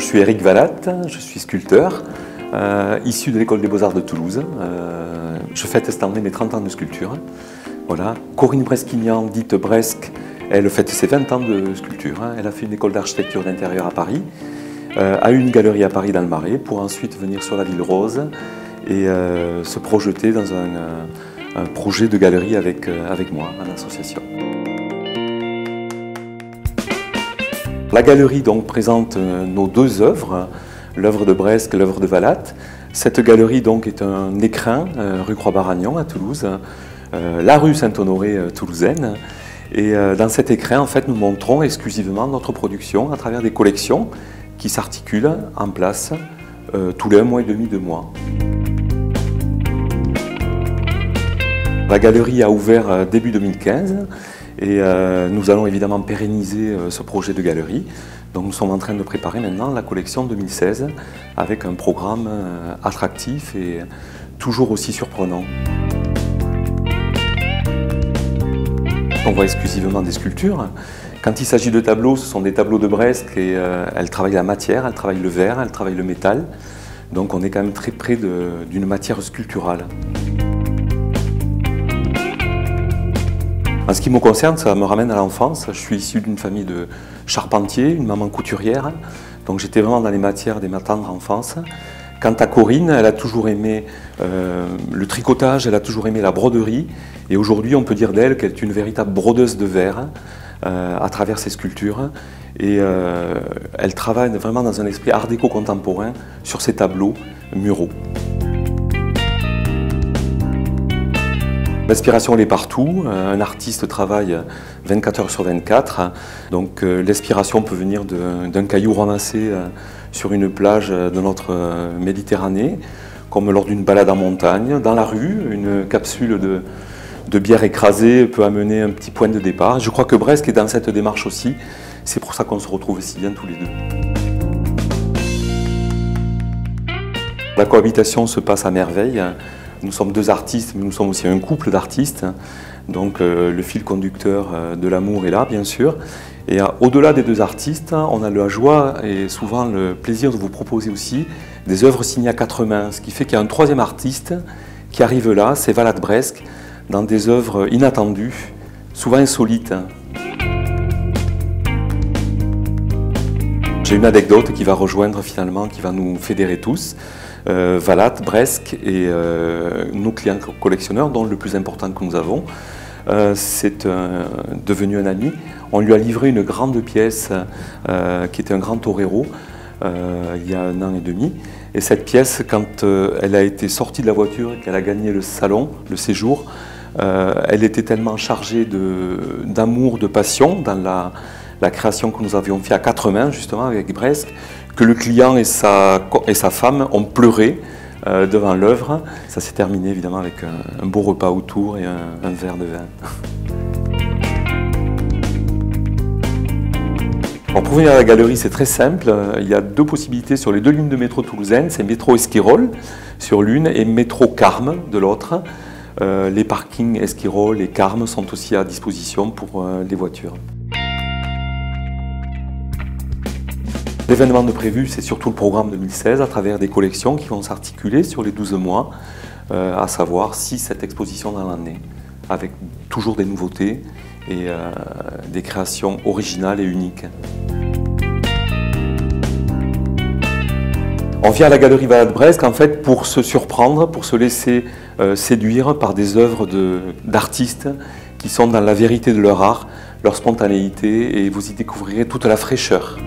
suis Éric Valatte, je suis sculpteur, issu de l'école des Beaux-Arts de Toulouse. Je fête cette année mes 30 ans de sculpture. Voilà. Corinne Bresquignan, dite Bresque, elle fête ses 20 ans de sculpture. Elle a fait une école d'architecture d'intérieur à Paris, a eu une galerie à Paris dans le Marais, pour ensuite venir sur la Ville Rose et se projeter dans un projet de galerie avec moi, en association. La galerie donc présente nos deux œuvres, l'œuvre de Bresque et l'œuvre de Valatte. Cette galerie donc est un écrin, rue Croix-Baragnon à Toulouse, la rue Saint-Honoré toulousaine. Et dans cet écrin, en fait, nous montrons exclusivement notre production à travers des collections qui s'articulent en place tous les 1 mois et demi, 2 mois. La galerie a ouvert début 2015 et nous allons évidemment pérenniser ce projet de galerie. Donc nous sommes en train de préparer maintenant la collection 2016 avec un programme attractif et toujours aussi surprenant. On voit exclusivement des sculptures. Quand il s'agit de tableaux, ce sont des tableaux de Bresque et elle travaille la matière, elle travaille le verre, elle travaille le métal. Donc on est quand même très près d'une matière sculpturale. En ce qui me concerne, ça me ramène à l'enfance. Je suis issu d'une famille de charpentiers, une maman couturière. Donc j'étais vraiment dans les matières dès ma tendre enfance. Quant à Corinne, elle a toujours aimé le tricotage, elle a toujours aimé la broderie. Et aujourd'hui, on peut dire d'elle qu'elle est une véritable brodeuse de verre à travers ses sculptures. Et elle travaille vraiment dans un esprit art déco contemporain sur ses tableaux muraux. L'inspiration, elle est partout. Un artiste travaille 24 heures sur 24. Donc l'inspiration peut venir d'un caillou ramassé sur une plage de notre Méditerranée, comme lors d'une balade en montagne, dans la rue. Une capsule de bière écrasée peut amener un petit point de départ. Je crois que Bresque est dans cette démarche aussi. C'est pour ça qu'on se retrouve si bien tous les deux. La cohabitation se passe à merveille. Nous sommes 2 artistes, mais nous sommes aussi un couple d'artistes. Donc le fil conducteur de l'amour est là, bien sûr. Et au-delà des 2 artistes, on a la joie et souvent le plaisir de vous proposer aussi des œuvres signées à 4 mains. Ce qui fait qu'il y a un 3e artiste qui arrive là, c'est Valatte Bresque, dans des œuvres inattendues, souvent insolites. J'ai une anecdote qui va rejoindre finalement, qui va nous fédérer tous. Valatte, Bresque et nos clients collectionneurs, dont le plus important que nous avons, c'est devenu un ami. On lui a livré une grande pièce qui était un grand torero il y a 1 an et demi. Et cette pièce, quand elle a été sortie de la voiture et qu'elle a gagné le salon, le séjour, elle était tellement chargée d'amour, de passion dans la création que nous avions fait à 4 mains, justement, avec Bresque, que le client et sa femme ont pleuré devant l'œuvre. Ça s'est terminé évidemment avec un beau repas autour et un verre de vin. Alors pour venir à la galerie, c'est très simple. Il y a 2 possibilités sur les 2 lignes de métro toulousaines. C'est métro Esquirol sur l'une et métro Carme de l'autre. Les parkings Esquirol et Carme sont aussi à disposition pour les voitures. L'événement de prévu, c'est surtout le programme 2016 à travers des collections qui vont s'articuler sur les 12 mois, à savoir 6 cette expositions dans l'année, avec toujours des nouveautés et des créations originales et uniques. On vient à la galerie Valatte Bresque en fait pour se surprendre, pour se laisser séduire par des œuvres d'artistes qui sont dans la vérité de leur art, leur spontanéité, et vous y découvrirez toute la fraîcheur.